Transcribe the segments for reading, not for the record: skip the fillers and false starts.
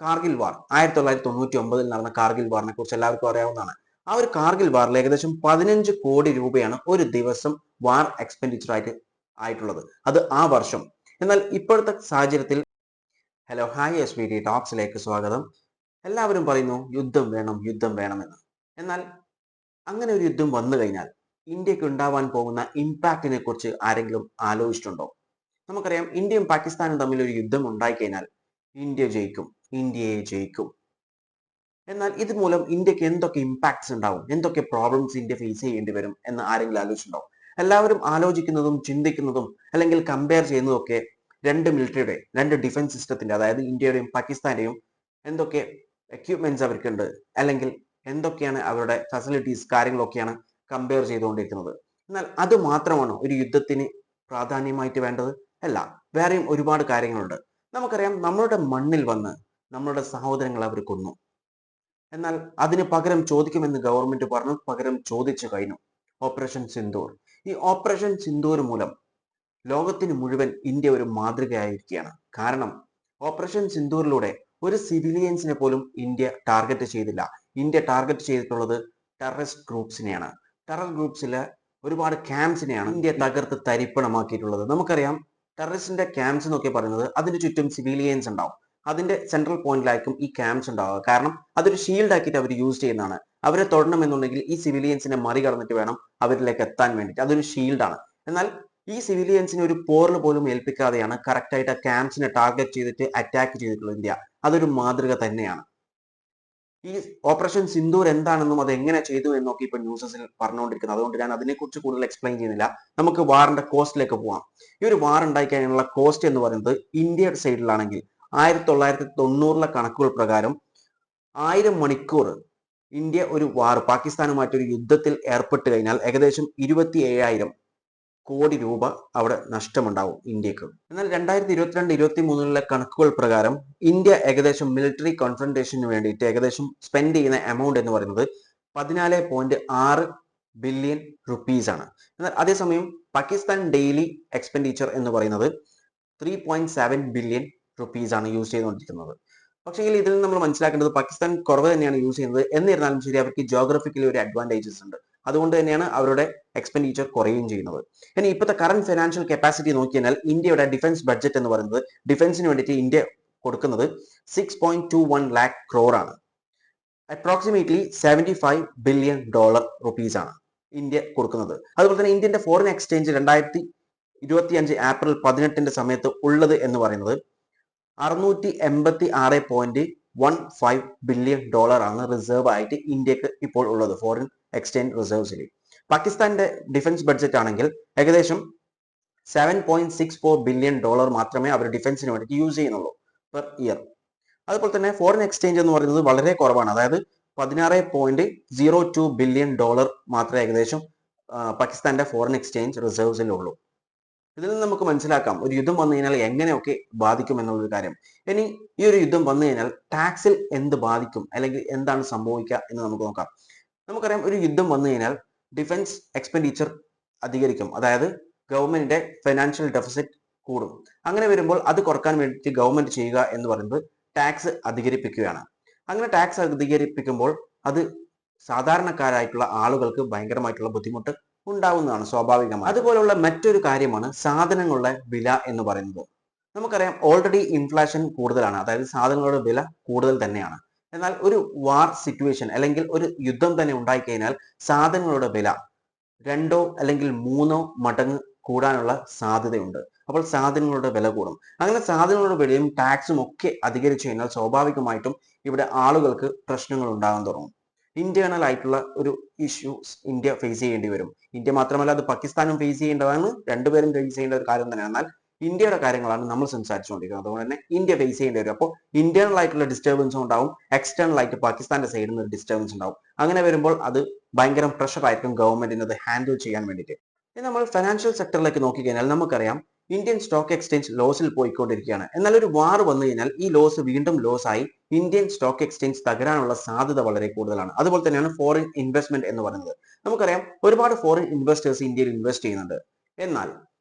കാർഗിൽ വാർ 1999 നടന്ന കാർഗിൽ വാറിനെ കുറിച്ച് എല്ലാവർക്കും അറിയാവുന്നതാണ്. ആ ഒരു കാർഗിൽ വാറിൽ ഏകദേശം 15 കോടി രൂപയാണ് ഒരു ദിവസം വാർ എക്സ്പെൻഡിച്ചർ ആയിട്ടുള്ളത്. അത് ആ വർഷം. എന്നാൽ ഇപ്പോഴത്തെ സാഹചര്യത്തിൽ ഹലോ ഹായ് SVD ടോക്സിലേക്ക് സ്വാഗതം. എല്ലാവരും പറയുന്നു യുദ്ധം വേണം യുദ്ധം വേണമെന്ന്. എന്നാൽ അങ്ങനെ ഒരു യുദ്ധം വന്നു കഴിഞ്ഞാൽ ഇന്ത്യക്ക് ഉണ്ടാവാൻ പോകുന്ന ഇമ്പാക്റ്റിനെ കുറിച്ച് ആരെങ്കിലും ആലോചിച്ചിട്ടുണ്ടോ? നമുക്കറിയാം ഇന്ത്യയും പാകിസ്ഥാനും തമ്മിൽ ഒരു യുദ്ധം ഉണ്ടായിക്കഴിഞ്ഞാൽ ഇന്ത്യ ജയിക്കും, ഇന്ത്യയെ ജയിക്കും. എന്നാൽ ഇതുമൂലം ഇന്ത്യക്ക് എന്തൊക്കെ ഇമ്പാക്ട്സ് ഉണ്ടാവും, എന്തൊക്കെ പ്രോബ്ലംസ് ഇന്ത്യ ഫേസ് ചെയ്യേണ്ടി വരും എന്ന് ആരെങ്കിലും ആലോചിച്ചിട്ടുണ്ടോ? എല്ലാവരും ആലോചിക്കുന്നതും ചിന്തിക്കുന്നതും അല്ലെങ്കിൽ കമ്പയർ ചെയ്യുന്നതും ഒക്കെ രണ്ട് ഡിഫൻസ് സിസ്റ്റത്തിന്റെ, അതായത് ഇന്ത്യയുടെയും പാകിസ്ഥാന്റെയും എന്തൊക്കെ എക്യുപ്മെന്റ്സ് അവർക്കുണ്ട്, അല്ലെങ്കിൽ എന്തൊക്കെയാണ് അവരുടെ ഫെസിലിറ്റീസ്, കാര്യങ്ങളൊക്കെയാണ് കമ്പയർ ചെയ്തുകൊണ്ടിരിക്കുന്നത്. എന്നാൽ അത് മാത്രമാണോ ഒരു യുദ്ധത്തിന് പ്രാധാന്യമായിട്ട് വേണ്ടത്? അല്ല, വേറെയും ഒരുപാട് കാര്യങ്ങളുണ്ട്. നമുക്കറിയാം നമ്മളുടെ മണ്ണിൽ വന്ന് നമ്മളുടെ സഹോദരങ്ങൾ അവർ കൊന്നു. എന്നാൽ അതിന് പകരം ചോദിക്കുമെന്ന് ഗവൺമെന്റ് പറഞ്ഞു, പകരം ചോദിച്ചു കഴിഞ്ഞു. ഓപ്പറേഷൻ സിന്ദൂർ. ഈ ഓപ്പറേഷൻ സിന്ദൂർ മൂലം ലോകത്തിന് മുഴുവൻ ഇന്ത്യ ഒരു മാതൃകയായിരിക്കുകയാണ്. കാരണം ഓപ്പറേഷൻ സിന്ദൂറിലൂടെ ഒരു സിവിലിയൻസിനെ പോലും ഇന്ത്യ ടാർഗറ്റ് ചെയ്തില്ല. ഇന്ത്യ ടാർഗറ്റ് ചെയ്തിട്ടുള്ളത് ടെററിസ്റ്റ് ഗ്രൂപ്പ്സിനെയാണ്. ടെറർ ഗ്രൂപ്പ്സിലെ ഒരുപാട് ക്യാമ്പ്സിനെയാണ് ഇന്ത്യ തകർത്ത് തരിപ്പണമാക്കിയിട്ടുള്ളത്. നമുക്കറിയാം ടെററിസ്റ്റിന്റെ ക്യാമ്പ്സ് എന്നൊക്കെ പറയുന്നത് അതിന് ചുറ്റും സിവിലിയൻസ് ഉണ്ടാവും. അതിന്റെ സെൻട്രൽ പോയിന്റിലായിരിക്കും ഈ ക്യാമ്പ്സ് ഉണ്ടാവുക. കാരണം അതൊരു ഷീൽഡ് ആക്കിയിട്ട് അവർ യൂസ് ചെയ്യുന്നതാണ്. അവരെ തൊടണമെന്നുണ്ടെങ്കിൽ ഈ സിവിലിയൻസിനെ മറികടന്നിട്ട് വേണം അവരിലേക്ക് എത്താൻ വേണ്ടിയിട്ട്. അതൊരു ഷീൽഡാണ്. എന്നാൽ ഈ സിവിലിയൻസിനെ ഒരു പോറിൽ പോലും ഏൽപ്പിക്കാതെയാണ് കറക്റ്റ് ആയിട്ട് ആ ക്യാമ്പ്സിനെ ടാർഗറ്റ് ചെയ്തിട്ട് അറ്റാക്ക് ചെയ്തിട്ടുള്ളത് ഇന്ത്യ. അതൊരു മാതൃക തന്നെയാണ്. ഈ ഓപ്പറേഷൻ സിന്ദൂർ എന്താണെന്നും അത് എങ്ങനെ ചെയ്തു എന്നൊക്കെ ഇപ്പൊ ന്യൂസസിൽ പറഞ്ഞുകൊണ്ടിരിക്കുന്നത്. അതുകൊണ്ട് ഞാൻ അതിനെക്കുറിച്ച് കൂടുതൽ എക്സ്പ്ലെയിൻ ചെയ്യുന്നില്ല. നമുക്ക് വാറിന്റെ കോസ്റ്റിലേക്ക് പോവാം. ഈ ഒരു വാർ ഉണ്ടായിക്കഴിഞ്ഞാലുള്ള കോസ്റ്റ് എന്ന് പറയുന്നത് ഇന്ത്യയുടെ സൈഡിലാണെങ്കിൽ 1990 കണക്കുകൾ പ്രകാരം 1000 മണിക്കൂർ ഇന്ത്യ ഒരു വാർ പാകിസ്ഥാനുമായിട്ട് ഒരു യുദ്ധത്തിൽ ഏർപ്പെട്ട് കഴിഞ്ഞാൽ ഏകദേശം 27,000 കോടി രൂപ അവിടെ നഷ്ടമുണ്ടാവും ഇന്ത്യക്ക്. എന്നാൽ 2022-23 കണക്കുകൾ പ്രകാരം ഇന്ത്യ ഏകദേശം മിലിറ്ററി കോൺഫ്രണ്ടേഷന് വേണ്ടിയിട്ട് ഏകദേശം സ്പെൻഡ് ചെയ്യുന്ന എമൗണ്ട് എന്ന് പറയുന്നത് 14.6 ബില്യൺ റുപ്പീസ് ആണ്. എന്നാൽ അതേസമയം പാകിസ്ഥാൻ ഡെയിലി എക്സ്പെൻഡിച്ചർ എന്ന് പറയുന്നത് 3.7 ബില്യൺ റുപ്പീസ് ആണ് യൂസ് ചെയ്തുകൊണ്ടിരിക്കുന്നത്. പക്ഷേ ഇതിൽ നമ്മൾ മനസ്സിലാക്കേണ്ടത് പാകിസ്ഥാൻ കുറവ് തന്നെയാണ് യൂസ് ചെയ്യുന്നത്. എന്നിരുന്നാലും ശരി, അവർക്ക് ജോഗ്രഫിക്കലി ഒരു അഡ്വാൻറ്റേജസ് ഉണ്ട്. അതുകൊണ്ട് തന്നെയാണ് അവരുടെ എക്സ്പെൻഡിച്ചർ കുറയുകയും ചെയ്യുന്നത്. ഇനി ഇപ്പോഴത്തെ കറന്റ് ഫിനാൻഷ്യൽ കപ്പാസിറ്റി നോക്കിയാൽ ഇന്ത്യയുടെ ഡിഫൻസ് ബഡ്ജറ്റ് എന്ന് പറയുന്നത് ഡിഫൻസിന് വേണ്ടിയിട്ട് ഇന്ത്യ കൊടുക്കുന്നത് 6.21 lakh crore ആണ്. അപ്രോക്സിമേറ്റ്ലി $75 ബില്യൺ ആണ് ഇന്ത്യ കൊടുക്കുന്നത്. അതുപോലെ തന്നെ ഇന്ത്യന്റെ ഫോറിൻ എക്സ്ചേഞ്ച് 2025 ഏപ്രിൽ 18 സമയത്ത് ഉള്ളത് എന്ന് പറയുന്നത് $686.15 ബില്യൺ ആണ് റിസർവ് ആയിട്ട് ഇന്ത്യക്ക് ഇപ്പോൾ ഉള്ളത് ഫോറിൻ എക്സ്ചേഞ്ച് റിസർവ്സിൽ. പാകിസ്ഥാന്റെ ഡിഫൻസ് ബഡ്ജറ്റ് ആണെങ്കിൽ ഏകദേശം $7.64 ബില്യൺ മാത്രമേ അവർ ഡിഫൻസിന് വേണ്ടി യൂസ് ചെയ്യുന്നുള്ളൂ പെർ ഇയർ. അതുപോലെ തന്നെ ഫോറിൻ എക്സ്ചേഞ്ച് എന്ന് പറയുന്നത് വളരെ കുറവാണ്. അതായത് $16.02 ബില്യൺ മാത്രമേ ഏകദേശം പാകിസ്ഥാന്റെ ഫോറിൻ എക്സ്ചേഞ്ച് റിസർവ്സിലുള്ളൂ. ഇതിൽ നിന്ന് നമുക്ക് മനസ്സിലാക്കാം ഒരു യുദ്ധം വന്നു കഴിഞ്ഞാൽ എങ്ങനെയൊക്കെ ബാധിക്കും എന്നുള്ളൊരു കാര്യം. ഇനി ഈ ഒരു യുദ്ധം വന്നു കഴിഞ്ഞാൽ ടാക്സിൽ എന്ത് ബാധിക്കും, അല്ലെങ്കിൽ എന്താണ് സംഭവിക്കുക എന്ന് നമുക്ക് നോക്കാം. നമുക്കറിയാം ഒരു യുദ്ധം വന്നു കഴിഞ്ഞാൽ ഡിഫൻസ് എക്സ്പെൻഡിച്ചർ അധികരിക്കും. അതായത് ഗവൺമെന്റിന്റെ ഫൈനാൻഷ്യൽ ഡെഫിസിറ്റ് കൂടും. അങ്ങനെ വരുമ്പോൾ അത് കുറക്കാൻ വേണ്ടിയിട്ട് ഗവൺമെന്റ് ചെയ്യുക എന്ന് പറയുന്നത് ടാക്സ് അധികരിപ്പിക്കുകയാണ്. അങ്ങനെ ടാക്സ് അധികരിപ്പിക്കുമ്പോൾ അത് സാധാരണക്കാരായിട്ടുള്ള ആളുകൾക്ക് ഭയങ്കരമായിട്ടുള്ള ബുദ്ധിമുട്ട് ഉണ്ടാവുന്നതാണ് സ്വാഭാവികമായി. അതുപോലുള്ള മറ്റൊരു കാര്യമാണ് സാധനങ്ങളുടെ വില എന്ന് പറയുന്നത്. നമുക്കറിയാം ഓൾറെഡി ഇൻഫ്ലേഷൻ കൂടുതലാണ്, അതായത് സാധനങ്ങളുടെ വില കൂടുതൽ തന്നെയാണ്. എന്നാൽ ഒരു വാർ സിറ്റുവേഷൻ അല്ലെങ്കിൽ ഒരു യുദ്ധം തന്നെ ഉണ്ടായിക്കഴിഞ്ഞാൽ സാധനങ്ങളുടെ വില 2 അല്ലെങ്കിൽ 3 മടങ്ങ് കൂടാനുള്ള സാധ്യതയുണ്ട്. അപ്പോൾ സാധനങ്ങളുടെ വില കൂടും. അങ്ങനെ സാധനങ്ങളുടെ വിലയും ടാക്സും ഒക്കെ അധികരിച്ചു കഴിഞ്ഞാൽ സ്വാഭാവികമായിട്ടും ഇവിടെ ആളുകൾക്ക് പ്രശ്നങ്ങൾ ഉണ്ടാകാൻ തുടങ്ങും. ഇന്റേണൽ ആയിട്ടുള്ള ഒരു ഇഷ്യൂസ് ഇന്ത്യ ഫേസ് ചെയ്യേണ്ടി വരും. ഇന്ത്യ മാത്രമല്ല, അത് പാകിസ്ഥാനും ഫേസ് ചെയ്യേണ്ടതാണ്. രണ്ടുപേരും ഫേസ് ചെയ്യേണ്ട ഒരു കാര്യം തന്നെയാണ്. എന്നാൽ ഇന്ത്യയുടെ കാര്യങ്ങളാണ് നമ്മൾ സംസാരിച്ചുകൊണ്ടിരിക്കുന്നത്. അതുകൊണ്ട് തന്നെ ഇന്ത്യ ഫേസ് ചെയ്യേണ്ടി വരും. അപ്പോൾ ഇന്റേണൽ ആയിട്ടുള്ള ഡിസ്റ്റർബൻസും ഉണ്ടാവും, എക്സ്റ്റേണൽ ആയിട്ട് പാകിസ്ഥാന്റെ സൈഡിൽ നിന്ന് ഒരു ഡിസ്റ്റർബൻസ് ഉണ്ടാവും. അങ്ങനെ വരുമ്പോൾ അത് ഭയങ്കര പ്രഷർ ആയിരിക്കും ഗവൺമെന്റിന് അത് ഹാൻഡിൽ ചെയ്യാൻ വേണ്ടിയിട്ട്. ഇനി നമ്മൾ ഫൈനാൻഷ്യൽ സെക്ടറിലേക്ക് നോക്കിക്കഴിഞ്ഞാൽ നമുക്കറിയാം ഇന്ത്യൻ സ്റ്റോക്ക് എക്സ്ചേഞ്ച് ലോസിൽ പോയിക്കൊണ്ടിരിക്കുകയാണ്. എന്നാൽ ഒരു വാർ വന്നു കഴിഞ്ഞാൽ ഈ ലോസ് വീണ്ടും ലോസ് ആയി ഇന്ത്യൻ സ്റ്റോക്ക് എക്സ്ചേഞ്ച് തകരാനുള്ള സാധ്യത വളരെ കൂടുതലാണ്. അതുപോലെ തന്നെയാണ് ഫോറിൻ ഇൻവെസ്റ്റ്മെന്റ് എന്ന് പറയുന്നത്. നമുക്കറിയാം ഒരുപാട് ഫോറിൻ ഇൻവെസ്റ്റേഴ്സ് ഇന്ത്യയിൽ ഇൻവെസ്റ്റ് ചെയ്യുന്നുണ്ട്. എന്നാൽ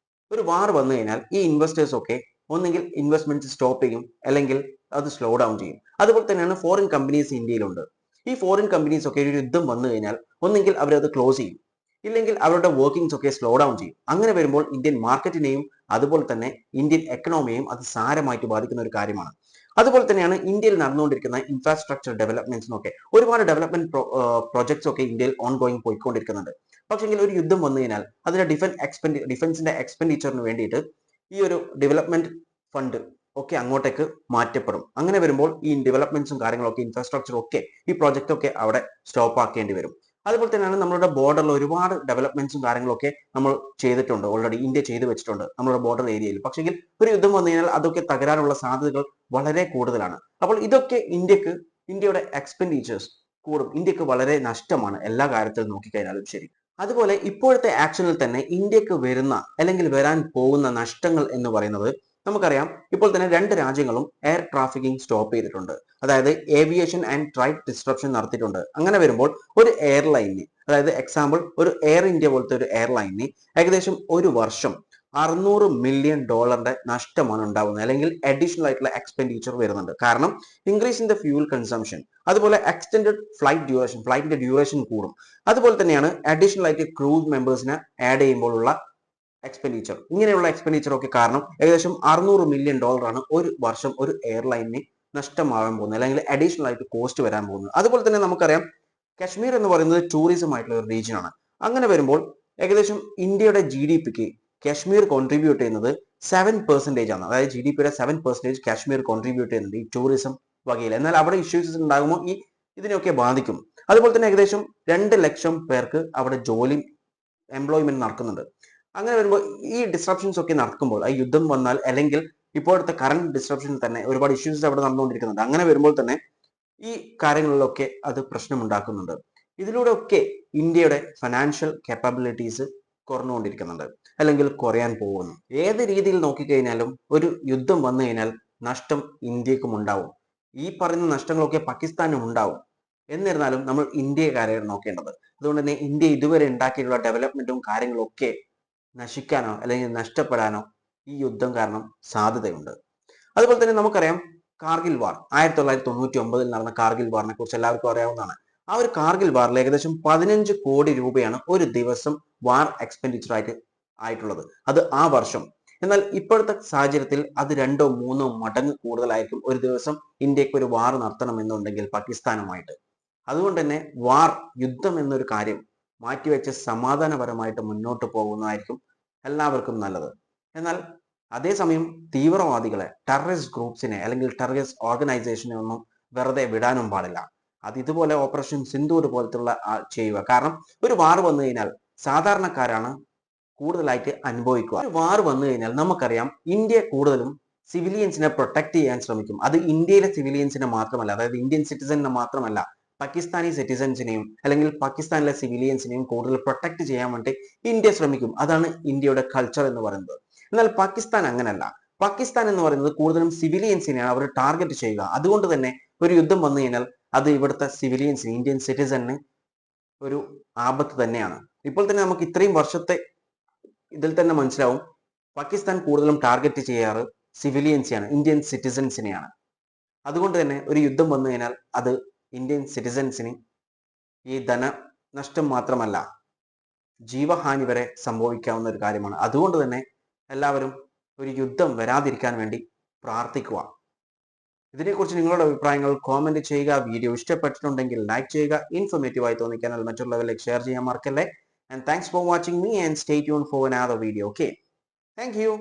ഒരു വാർ വന്നു കഴിഞ്ഞാൽ ഈ ഇൻവെസ്റ്റേഴ്സ് ഒക്കെ ഒന്നുകിൽ ഇൻവെസ്റ്റ്മെന്റ് സ്റ്റോപ്പ് ചെയ്യും, അല്ലെങ്കിൽ അത് സ്ലോ ഡൗൺ ചെയ്യും. അതുപോലെ തന്നെയാണ് ഫോറിൻ കമ്പനീസ് ഇന്ത്യയിലുണ്ട്. ഈ ഫോറിൻ കമ്പനീസ് ഒക്കെ ഒരു യുദ്ധം വന്നു കഴിഞ്ഞാൽ ഒന്നെങ്കിൽ അവരത് ക്ലോസ് ചെയ്യും, ഇല്ലെങ്കിൽ അവരുടെ വർക്കിംഗ്സ് ഒക്കെ സ്ലോ ഡൗൺ ചെയ്യും. അങ്ങനെ വരുമ്പോൾ ഇന്ത്യൻ മാർക്കറ്റിനെയും അതുപോലെ തന്നെ ഇന്ത്യൻ എക്കണോമിയെയും അത് സാരമായിട്ട് ബാധിക്കുന്ന ഒരു കാര്യമാണ്. അതുപോലെ തന്നെയാണ് ഇന്ത്യയിൽ നടന്നുകൊണ്ടിരിക്കുന്ന ഇൻഫ്രാസ്ട്രക്ചർ ഡെവലപ്മെന്റ്സിനൊക്കെ ഒരുപാട് ഡെവലപ്മെന്റ് പ്രോജക്ട്സ് ഒക്കെ ഇന്ത്യയിൽ ഓൺഗോയിങ് പോയിക്കൊണ്ടിരിക്കുന്നുണ്ട്. പക്ഷെങ്കിൽ ഒരു യുദ്ധം വന്നു കഴിഞ്ഞാൽ അതിന്റെ ഡിഫൻസിന്റെ എക്സ്പെൻഡിച്ചറിന് വേണ്ടിയിട്ട് ഈ ഒരു ഡെവലപ്മെന്റ് ഫണ്ട് ഒക്കെ അങ്ങോട്ടേക്ക് മാറ്റപ്പെടും. അങ്ങനെ വരുമ്പോൾ ഈ ഡെവലപ്മെന്റ്സും കാര്യങ്ങളൊക്കെ ഇൻഫ്രാസ്ട്രക്ചറും ഒക്കെ ഈ പ്രോജക്റ്റ് ഒക്കെ അവിടെ സ്റ്റോപ്പ് ആക്കേണ്ടി വരും. അതുപോലെ തന്നെയാണ് നമ്മുടെ ബോർഡറിൽ ഒരുപാട് ഡെവലപ്മെന്റ്സും കാര്യങ്ങളൊക്കെ നമ്മൾ ചെയ്തിട്ടുണ്ട്, ഓൾറെഡി ഇന്ത്യ ചെയ്തു വെച്ചിട്ടുണ്ട് നമ്മുടെ ബോർഡർ ഏരിയയിൽ. പക്ഷെങ്കിൽ ഒരു യുദ്ധം വന്നു കഴിഞ്ഞാൽ അതൊക്കെ തകരാനുള്ള സാധ്യതകൾ വളരെ കൂടുതലാണ്. അപ്പോൾ ഇതൊക്കെ ഇന്ത്യയുടെ എക്സ്പെൻഡിച്ചേഴ്സ് കൂടും, ഇന്ത്യക്ക് വളരെ നഷ്ടമാണ് എല്ലാ കാര്യത്തിലും നോക്കിക്കഴിഞ്ഞാലും ശരി. അതുപോലെ ഇപ്പോഴത്തെ ആക്ഷനിൽ തന്നെ ഇന്ത്യക്ക് വരുന്ന അല്ലെങ്കിൽ വരാൻ പോകുന്ന നഷ്ടങ്ങൾ എന്ന് പറയുന്നത് നമുക്കറിയാം. ഇപ്പോൾ തന്നെ 2 രാജ്യങ്ങളും എയർ ട്രാഫിക്കിംഗ് സ്റ്റോപ്പ് ചെയ്തിട്ടുണ്ട്, അതായത് ഏവിയേഷൻ ആൻഡ് ട്രേഡ് ഡിസ്ട്രപ്ഷൻ നടത്തിയിട്ടുണ്ട്. അങ്ങനെ വരുമ്പോൾ ഒരു എയർലൈനിന്, അതായത് എക്സാമ്പിൾ ഒരു എയർ ഇന്ത്യ പോലത്തെ ഒരു എയർലൈനിന് ഏകദേശം ഒരു വർഷം $600 മില്യൺ നഷ്ടമാണ് ഉണ്ടാവുന്നത്, അല്ലെങ്കിൽ അഡീഷണൽ ആയിട്ടുള്ള എക്സ്പെൻഡിച്ചർ വരുന്നുണ്ട്. കാരണം increase in the fuel consumption, അതുപോലെ എക്സ്റ്റെൻഡഡ് ഫ്ലൈറ്റിന്റെ ഡ്യൂറേഷൻ കൂടും. അതുപോലെ തന്നെയാണ് അഡീഷണൽ ആയിട്ട് ക്രൂസ് മെമ്പേഴ്സിനെ ആഡ് ചെയ്യുമ്പോഴുള്ള എക്സ്പെൻഡിച്ചർ. ഇങ്ങനെയുള്ള എക്സ്പെൻഡിച്ചർ ഒക്കെ കാരണം ഏകദേശം $600 മില്യൺ ആണ് ഒരു വർഷം ഒരു എയർലൈനിന് നഷ്ടമാകാൻ പോകുന്നത്, അല്ലെങ്കിൽ അഡീഷണൽ ആയിട്ട് കോസ്റ്റ് വരാൻ പോകുന്നത്. അതുപോലെ തന്നെ നമുക്കറിയാം കശ്മീർ എന്ന് പറയുന്നത് ടൂറിസം ആയിട്ടുള്ള ഒരു റീജിയൻ ആണ്. അങ്ങനെ വരുമ്പോൾ ഏകദേശം ഇന്ത്യയുടെ GDPക്ക് കശ്മീർ കോൺട്രിബ്യൂട്ട് ചെയ്യുന്നത് 7% ആണ്. അതായത് GDPയുടെ 7% കശ്മീർ കോൺട്രിബ്യൂട്ട് ചെയ്യുന്നുണ്ട് ഈ ടൂറിസം വകയിൽ. എന്നാൽ അവിടെ ഇഷ്യൂസ് ഉണ്ടാകുമ്പോൾ ഇതിനെയൊക്കെ ബാധിക്കും. അതുപോലെ തന്നെ ഏകദേശം 2 ലക്ഷം പേർക്ക് അവിടെ എംപ്ലോയ്മെന്റ് നടക്കുന്നുണ്ട്. അങ്ങനെ വരുമ്പോൾ ഈ ഡിസ്ട്രപ്ഷൻസ് ഒക്കെ നടക്കുമ്പോൾ, ഈ യുദ്ധം വന്നാൽ അല്ലെങ്കിൽ ഇപ്പോഴത്തെ കറന്റ് ഡിസ്ട്രപ്ഷൻ തന്നെ ഒരുപാട് ഇഷ്യൂസ് അവിടെ നടന്നുകൊണ്ടിരിക്കുന്നുണ്ട്. അങ്ങനെ വരുമ്പോൾ തന്നെ ഈ കാര്യങ്ങളിലൊക്കെ അത് പ്രശ്നമുണ്ടാക്കുന്നുണ്ട്. ഇതിലൂടെ ഒക്കെ ഇന്ത്യയുടെ ഫിനാൻഷ്യൽ കേപ്പബിലിറ്റീസ് കുറഞ്ഞുകൊണ്ടിരിക്കുന്നുണ്ട്, അല്ലെങ്കിൽ കുറയാൻ പോകുന്നു. ഏത് രീതിയിൽ നോക്കിക്കഴിഞ്ഞാലും ഒരു യുദ്ധം വന്നു കഴിഞ്ഞാൽ നഷ്ടം ഇന്ത്യക്കും ഉണ്ടാവും. ഈ പറയുന്ന നഷ്ടങ്ങളൊക്കെ പാകിസ്ഥാനും ഉണ്ടാവും. എന്നിരുന്നാലും നമ്മൾ ഇന്ത്യക്കാരെയാണ് നോക്കേണ്ടത്. അതുകൊണ്ട് തന്നെ ഇന്ത്യ ഇതുവരെ ഉണ്ടാക്കിയിട്ടുള്ള ഡെവലപ്മെന്റും കാര്യങ്ങളും ഒക്കെ നശിക്കാനോ അല്ലെങ്കിൽ നഷ്ടപ്പെടാനോ ഈ യുദ്ധം കാരണം സാധ്യതയുണ്ട്. അതുപോലെ തന്നെ നമുക്കറിയാം കാർഗിൽ വാർ, 1999 നടന്ന കാർഗിൽ വാറിനെ കുറിച്ച് എല്ലാവർക്കും അറിയാവുന്നതാണ്. ആ ഒരു കാർഗിൽ വാറിൽ ഏകദേശം 15 കോടി രൂപയാണ് ഒരു ദിവസം വാർ എക്സ്പെൻഡിച്ചർ ആയിട്ടുള്ളത്, അത് ആ വർഷം. എന്നാൽ ഇപ്പോഴത്തെ സാഹചര്യത്തിൽ അത് 2-3 മടങ്ങ് കൂടുതലായിരിക്കും ഒരു ദിവസം ഇന്ത്യക്ക് ഒരു വാർ നടത്തണമെന്നുണ്ടെങ്കിൽ പാകിസ്ഥാനുമായിട്ട്. അതുകൊണ്ട് തന്നെ യുദ്ധം എന്നൊരു കാര്യം മാറ്റിവെച്ച് സമാധാനപരമായിട്ട് മുന്നോട്ട് പോകുന്നതായിരിക്കും എല്ലാവർക്കും നല്ലത്. എന്നാൽ അതേസമയം തീവ്രവാദികളെ, ടെററിസ്റ്റ് ഗ്രൂപ്പ്സിനെ അല്ലെങ്കിൽ ടെററിസ്റ്റ് ഓർഗനൈസേഷനെ ഒന്നും വെറുതെ വിടാനും പാടില്ല. അത് ഇതുപോലെ ഓപ്പറേഷൻ സിന്ദൂർ പോലത്തുള്ള ചെയ്യുക. കാരണം ഒരു വാർ വന്നു കഴിഞ്ഞാൽ സാധാരണക്കാരാണ് കൂടുതലായിട്ട് അനുഭവിക്കുക. ഒരു വാർ വന്നു കഴിഞ്ഞാൽ നമുക്കറിയാം ഇന്ത്യ കൂടുതലും സിവിലിയൻസിനെ പ്രൊട്ടക്ട് ചെയ്യാൻ ശ്രമിക്കും. അത് ഇന്ത്യയിലെ സിവിലിയൻസിനെ മാത്രമല്ല, അതായത് ഇന്ത്യൻ സിറ്റിസണിനെ മാത്രമല്ല, പാകിസ്ഥാനി സിറ്റിസൻസിനെയും അല്ലെങ്കിൽ പാകിസ്ഥാനിലെ സിവിലിയൻസിനെയും കൂടുതൽ പ്രൊട്ടക്ട് ചെയ്യാൻ വേണ്ടി ഇന്ത്യ ശ്രമിക്കും. അതാണ് ഇന്ത്യയുടെ കൾച്ചർ എന്ന് പറയുന്നത്. എന്നാൽ പാകിസ്ഥാൻ അങ്ങനല്ല. പാകിസ്ഥാൻ എന്ന് പറയുന്നത് കൂടുതലും സിവിലിയൻസിനെയാണ് അവർ ടാർഗറ്റ് ചെയ്യുക. അതുകൊണ്ട് തന്നെ ഒരു യുദ്ധം വന്നു കഴിഞ്ഞാൽ അത് ഇവിടുത്തെ സിവിലിയൻസിന്, ഇന്ത്യൻ സിറ്റിസണിന് ഒരു ആപത്ത് തന്നെയാണ്. ഇപ്പോൾ തന്നെ നമുക്ക് ഇത്രയും വർഷത്തെ ഇതിൽ തന്നെ മനസ്സിലാവും പാകിസ്ഥാൻ കൂടുതലും ടാർഗറ്റ് ചെയ്യാറ് സിവിലിയൻസിനെയാണ്, ഇന്ത്യൻ സിറ്റിസൻസിനെയാണ്. അതുകൊണ്ട് തന്നെ ഒരു യുദ്ധം വന്നു കഴിഞ്ഞാൽ അത് ഇന്ത്യൻ സിറ്റിസൻസിന് ഈ ധനനഷ്ടം മാത്രമല്ല ജീവഹാനി വരെ സംഭവിക്കാവുന്ന ഒരു കാര്യമാണ്. അതുകൊണ്ട് തന്നെ എല്ലാവരും ഒരു യുദ്ധം വരാതിരിക്കാൻ വേണ്ടി പ്രാർത്ഥിക്കുക. ഇതിനെക്കുറിച്ച് നിങ്ങളുടെ അഭിപ്രായങ്ങൾ കോമെന്റ് ചെയ്യുക. വീഡിയോ ഇഷ്ടപ്പെട്ടിട്ടുണ്ടെങ്കിൽ ലൈക്ക് ചെയ്യുക. ഇൻഫോർമേറ്റീവ് ആയി തോന്നിക്കാനാൽ മറ്റുള്ളവരിലേക്ക് ഷെയർ ചെയ്യാൻ മറക്കല്ലേ. And thanks for watching me and stay tuned for another video. Okay, thank you.